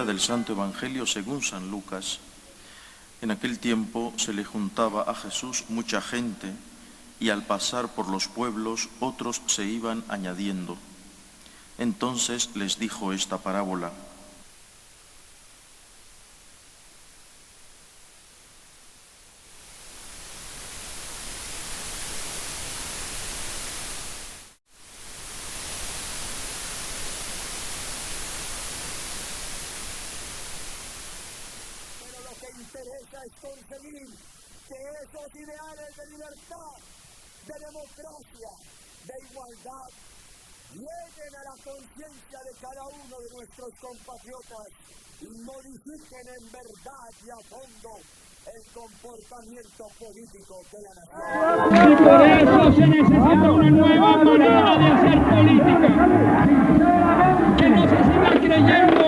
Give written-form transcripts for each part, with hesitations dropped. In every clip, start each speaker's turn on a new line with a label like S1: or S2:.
S1: del Santo Evangelio según San Lucas. En aquel tiempo se le juntaba a Jesús mucha gente, y al pasar por los pueblos otros se iban añadiendo. Entonces les dijo esta parábola.
S2: Interesa es conseguir que esos ideales de libertad, de democracia, de igualdad, lleguen a la conciencia de cada uno de nuestros compatriotas y modifiquen en verdad y a fondo el comportamiento político de la nación.
S3: Y por eso se necesita una nueva manera de hacer política, que no se siga creyendo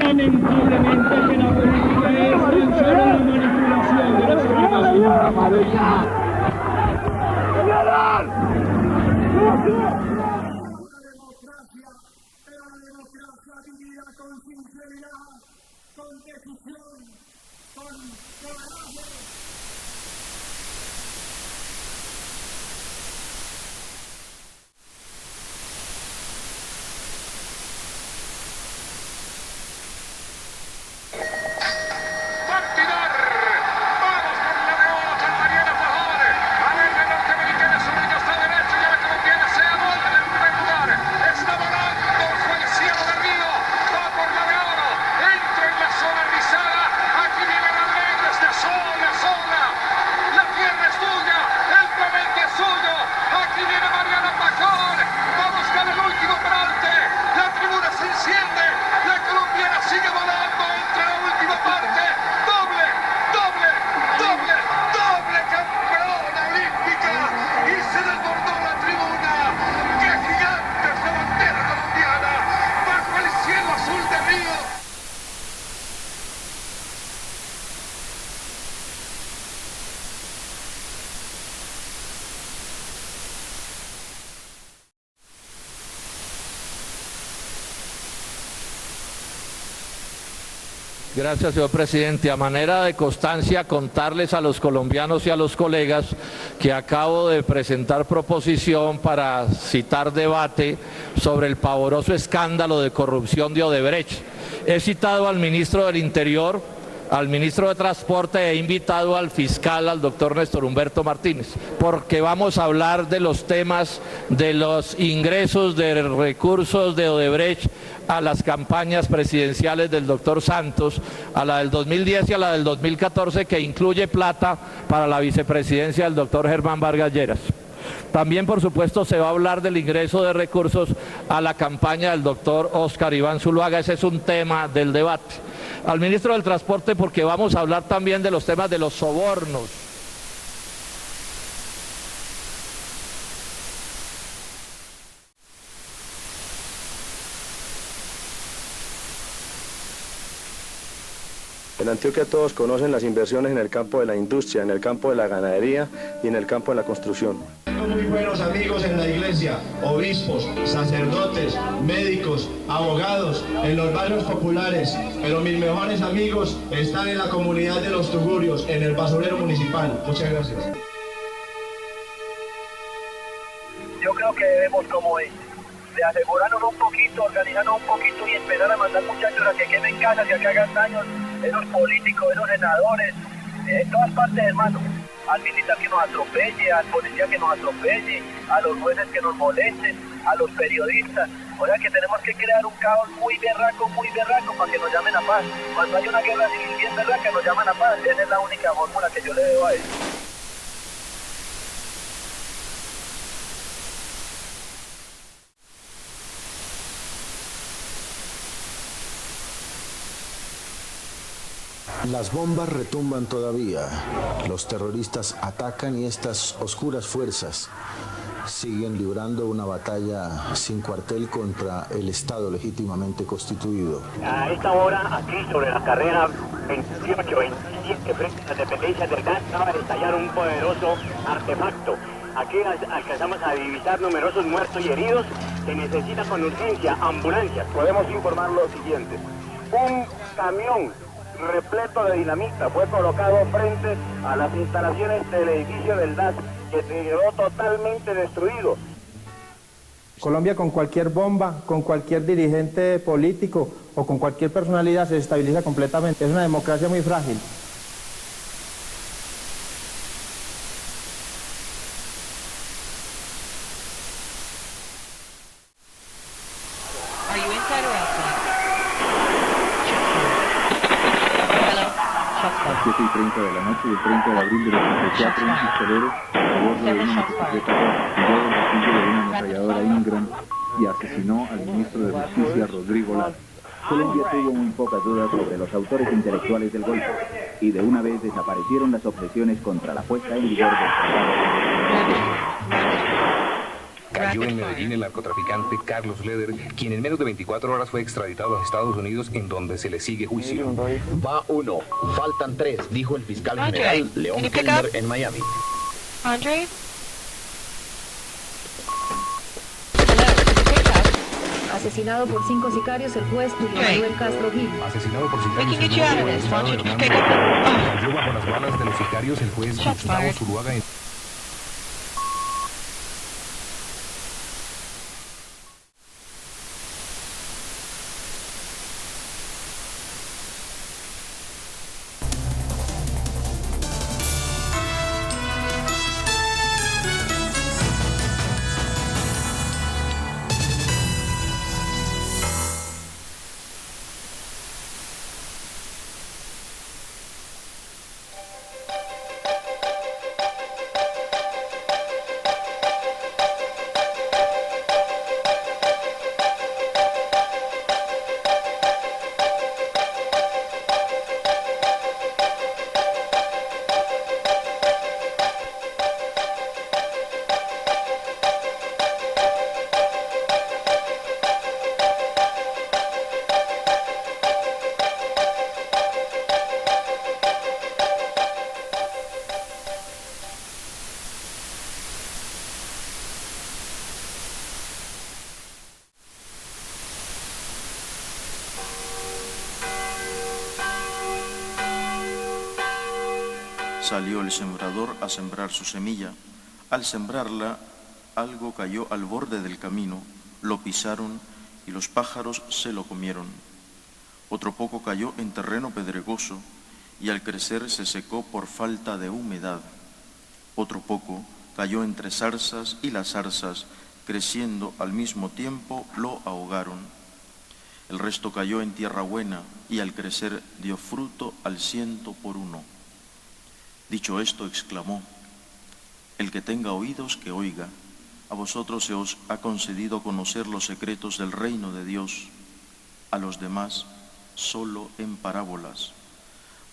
S3: lamentablemente que la política es tan solo la manipulación de la ciudadanía.
S2: Pero la democracia vivida con sinceridad, con decisión, con coraje.
S4: Gracias, señor presidente. A manera de constancia, contarles a los colombianos y a los colegas que acabo de presentar proposición para citar debate sobre el pavoroso escándalo de corrupción de Odebrecht. He citado al ministro del Interior, al ministro de Transporte e he invitado al fiscal, al doctor Néstor Humberto Martínez, porque vamos a hablar de los temas de los ingresos de recursos de Odebrecht a las campañas presidenciales del doctor Santos, a la del 2010 y a la del 2014, que incluye plata para la vicepresidencia del doctor Germán Vargas Lleras. También, por supuesto, se va a hablar del ingreso de recursos a la campaña del doctor Óscar Iván Zuluaga. Ese es un tema del debate. Al ministro del Transporte, porque vamos a hablar también de los temas de los sobornos.
S5: En Antioquia todos conocen las inversiones en el campo de la industria, en el campo de la ganadería y en el campo de la construcción.
S6: Tengo muy buenos amigos en la iglesia, obispos, sacerdotes, médicos, abogados, en los barrios populares, pero mis mejores amigos están en la comunidad de Los Tugurios, en el basurero municipal. Muchas gracias.
S7: Yo creo que debemos, como de asegurarnos un poquito, organizarnos un poquito y empezar a mandar muchachos a que quemen casas y a que hagan daños, esos políticos, esos senadores, en todas partes, hermano. Al militar que nos atropelle, al policía que nos atropelle, a los jueces que nos molesten, a los periodistas. O sea que tenemos que crear un caos muy berraco para que nos llamen a paz. Cuando hay una guerra civil bien berraca nos llaman a paz. Esa es la única fórmula que yo le veo a eso.
S8: Las bombas retumban todavía, los terroristas atacan y estas oscuras fuerzas siguen librando una batalla sin cuartel contra el Estado legítimamente constituido.
S9: A esta hora, aquí sobre la carrera 28-27, frente a las dependencias del gas, acaba de estallar un poderoso artefacto. Aquí alcanzamos a divisar numerosos muertos y heridos. Se necesita con urgencia ambulancias.
S10: Podemos informar lo siguiente.
S9: un camión repleto de dinamita fue colocado frente a las instalaciones del edificio del DAS, que quedó totalmente destruido.
S10: Colombia con cualquier bomba, con cualquier dirigente político o con cualquier personalidad se desestabiliza completamente. Es una democracia muy frágil.
S11: Are you inside or outside?
S12: 7:30 de la noche del 30 de abril del 84, un pistolero a bordo de una motocicleta tiró del gatillo de una ametralladora Ingram y asesinó al ministro de Justicia, Rodrigo Lara.
S13: Colombia tuvo muy pocas dudas sobre los autores intelectuales del golpe, y de una vez desaparecieron las objeciones contra la puesta en vigor del tratado.
S14: Cayó en Medellín el narcotraficante Carlos Leder, quien en menos de 24 horas fue extraditado a los Estados Unidos, en donde se le sigue juicio.
S15: Va 1, faltan 3, dijo el fiscal general León Kelmer en Miami.
S11: Andre?
S16: Asesinado por 5 sicarios el juez Julio Manuel Castro Gil.
S14: Asesinado por sicarios el juez cayó bajo las balas de los sicarios el juez Gustavo Zuluaga.
S1: Salió el sembrador a sembrar su semilla. Al sembrarla, algo cayó al borde del camino, lo pisaron y los pájaros se lo comieron. Otro poco cayó en terreno pedregoso y al crecer se secó por falta de humedad. Otro poco cayó entre zarzas y las zarzas, creciendo al mismo tiempo, lo ahogaron. El resto cayó en tierra buena y al crecer dio fruto al 100%. Dicho esto, exclamó: el que tenga oídos, que oiga. A vosotros se os ha concedido conocer los secretos del reino de Dios, a los demás solo en parábolas,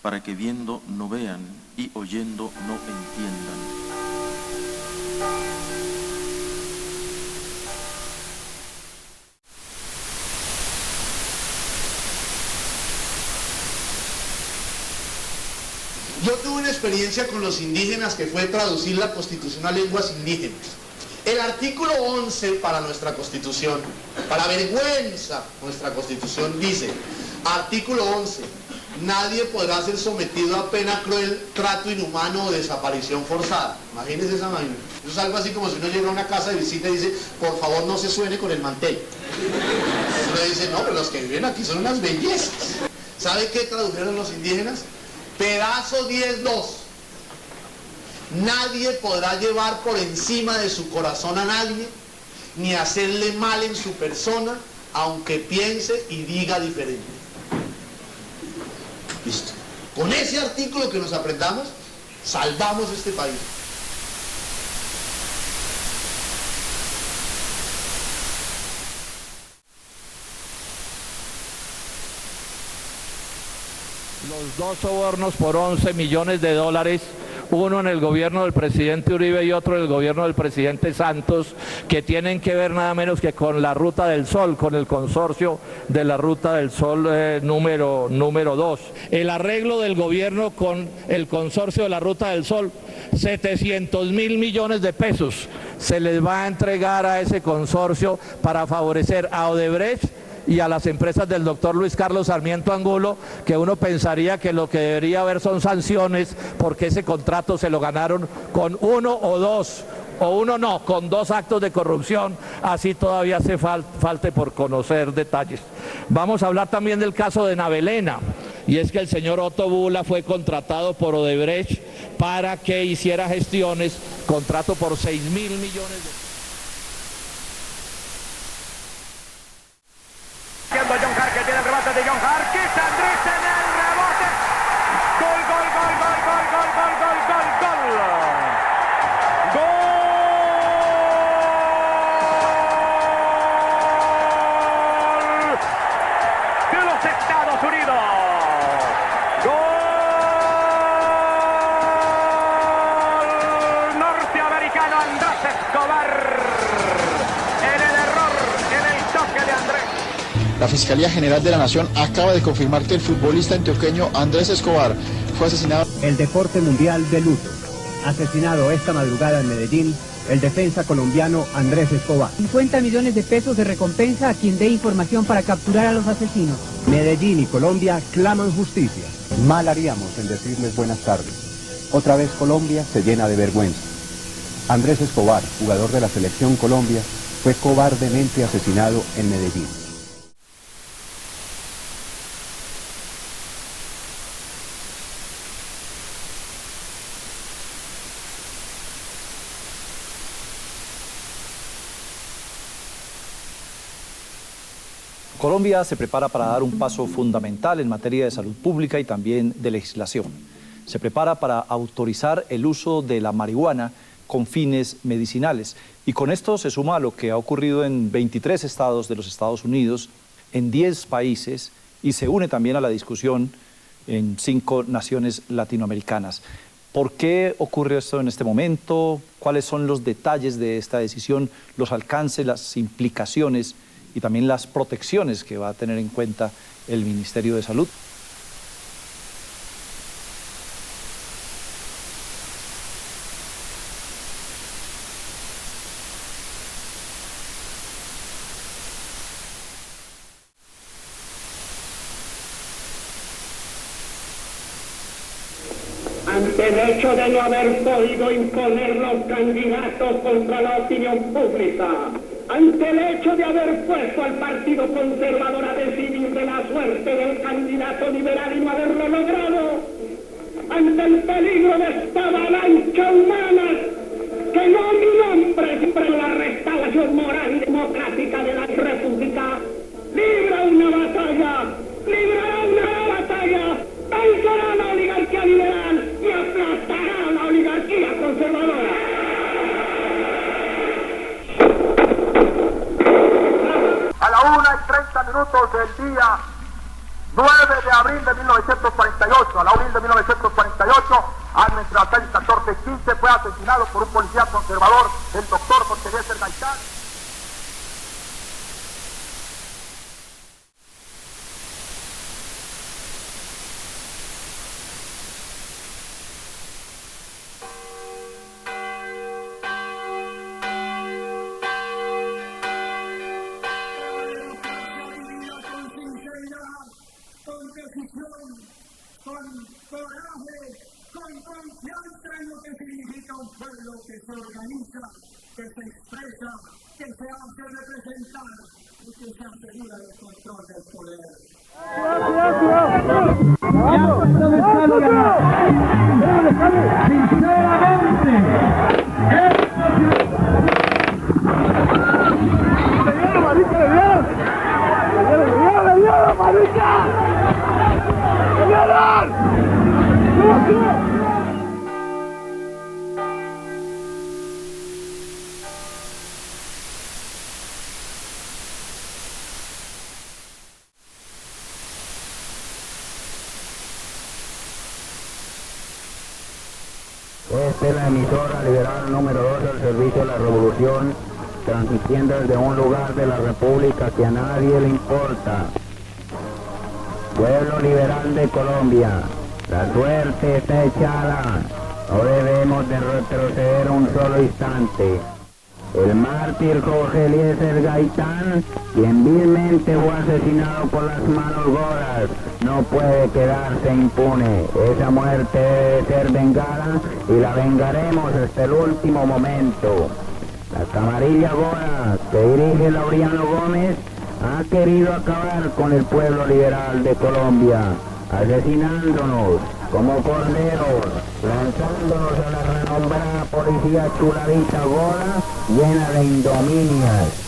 S1: para que viendo no vean y oyendo no entiendan.
S17: Yo tuve una experiencia con los indígenas que fue traducir la Constitución a lenguas indígenas. El artículo 11 para nuestra Constitución, para vergüenza nuestra Constitución, dice, artículo 11, nadie podrá ser sometido a pena cruel, trato inhumano o desaparición forzada. Imagínense esa vaina. Eso es algo así como si uno llega a una casa de visita y dice, por favor no se suene con el mantel. Uno dice, no, pero los que viven aquí son unas bellezas. ¿Sabe qué tradujeron los indígenas? Pedazo 10.2. Nadie podrá llevar por encima de su corazón a nadie, ni hacerle mal en su persona, aunque piense y diga diferente. Listo. Con ese artículo que nos aprendamos, salvamos este país.
S4: Los dos sobornos por 11 millones de dólares, uno en el gobierno del presidente Uribe y otro en el gobierno del presidente Santos, que tienen que ver nada menos que con la Ruta del Sol, con el consorcio de la Ruta del Sol número 2. El arreglo del gobierno con el consorcio de la Ruta del Sol, 700.000 millones de pesos se les va a entregar a ese consorcio para favorecer a Odebrecht y a las empresas del doctor Luis Carlos Sarmiento Angulo, que uno pensaría que lo que debería haber son sanciones porque ese contrato se lo ganaron con uno o dos, o uno no, con 2 actos de corrupción, así todavía hace falte por conocer detalles. Vamos a hablar también del caso de Navelena, y es que el señor Otto Bula fue contratado por Odebrecht para que hiciera gestiones, contrato por 6.000 millones de...
S18: John Harkes, tiene el remate de John Harkes, Andrés en el rebote, gol, gol, gol, gol, gol, gol, gol, gol, gol, gol, gol de los Estados Unidos, gol norteamericano, Andrés Escobar, en el error, en el toque de Andrés.
S17: La Fiscalía General de la Nación acaba de confirmar que el futbolista antioqueño Andrés Escobar fue asesinado.
S19: El deporte mundial de luto. Asesinado esta madrugada en Medellín, el defensa colombiano Andrés Escobar.
S20: 50 millones de pesos de recompensa a quien dé información para capturar a los asesinos.
S19: Medellín y Colombia claman justicia. Mal haríamos en decirles buenas tardes. Otra vez Colombia se llena de vergüenza. Andrés Escobar, jugador de la Selección Colombia, fue cobardemente asesinado en Medellín.
S21: Colombia se prepara para dar un paso fundamental en materia de salud pública y también de legislación. Se prepara para autorizar el uso de la marihuana con fines medicinales. Y con esto se suma a lo que ha ocurrido en 23 estados de los Estados Unidos, en 10 países, y se une también a la discusión en 5 naciones latinoamericanas. ¿Por qué ocurre esto en este momento? ¿Cuáles son los detalles de esta decisión, los alcances, las implicaciones y también las protecciones que va a tener en cuenta el Ministerio de Salud?
S22: Ante el hecho de no haber podido imponer los candidatos contra la opinión pública, ante el hecho de haber puesto al Partido Conservador a decidir de la suerte del candidato liberal y no haberlo logrado, ante el peligro de esta avalancha humana que no mi nombre siempre la restauración moral y democrática de la República, libra una batalla, librará una batalla, vencerá la oligarquía liberal y aplastará la oligarquía conservadora.
S23: A la 1:30 del día 9 de abril de 1948, a la abril de 1948, año entre las 6 y 14:15, fue asesinado por un policía conservador, el doctor Jorge Eliezer Gaitán.
S2: Con decisión, con coraje, con confianza en lo que significa un pueblo que se organiza, que se expresa, que se hace representar y que se asegura el control del poder.
S24: Esta es la emisora liberal número 2 del Servicio de la Revolución, transmitiendo desde un lugar de la República que a nadie le importa. Pueblo liberal de Colombia, la suerte está echada, no debemos de retroceder un solo instante. El mártir Jorge Eliezer Gaitán, quien vilmente fue asesinado por las manos goras, no puede quedarse impune. Esa muerte debe ser vengada y la vengaremos hasta el último momento. La camarilla Gora, que dirige Laureano Gómez, ha querido acabar con el pueblo liberal de Colombia, asesinándonos como corderos, lanzándonos a la renombrada policía chulavita Gora, llena de ignominias.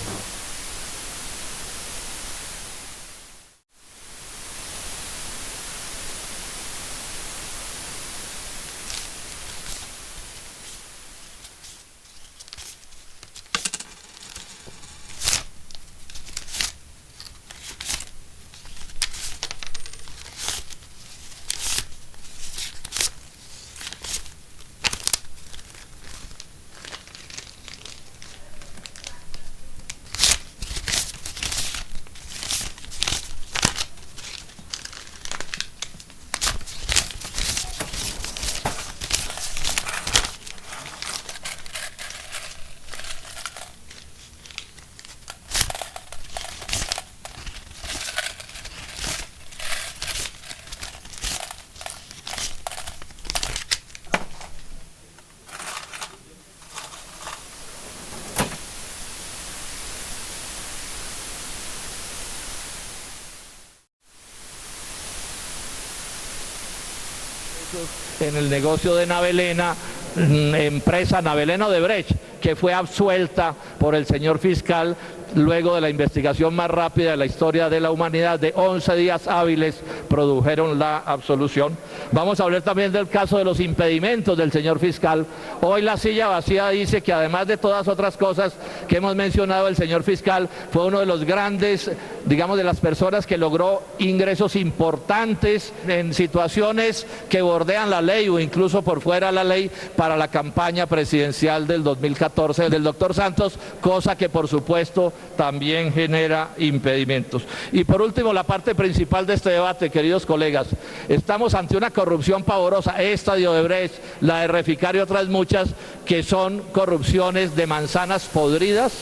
S4: En el negocio de Navelena, empresa Navelena Odebrecht, que fue absuelta por el señor fiscal luego de la investigación más rápida de la historia de la humanidad. De 11 días hábiles produjeron la absolución. Vamos a hablar también del caso de los impedimentos del señor fiscal. Hoy la silla vacía dice que además de todas otras cosas que hemos mencionado, el señor fiscal fue uno de los grandes, digamos, de las personas que logró ingresos importantes en situaciones que bordean la ley o incluso por fuera de la ley para la campaña presidencial del 2014 del doctor Santos, cosa que por supuesto también genera impedimentos. Y por último, la parte principal de este debate, queridos colegas, estamos ante una corrupción pavorosa, esta de Odebrecht, la de Reficar y otras muchas, que son corrupciones de manzanas podridas,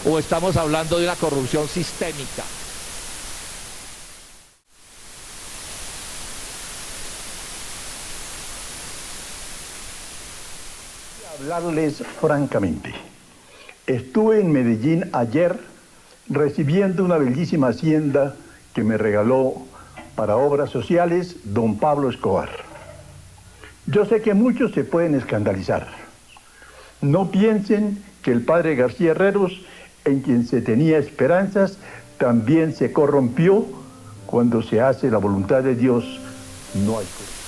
S4: o estamos hablando de una corrupción sistémica.
S3: Hablarles francamente. Estuve en Medellín ayer recibiendo una bellísima hacienda que me regaló para obras sociales don Pablo Escobar. Yo sé que muchos se pueden escandalizar. No piensen que el padre García Herreros, en quien se tenía esperanzas, también se corrompió. Cuando se hace la voluntad de Dios, no hay corrupción.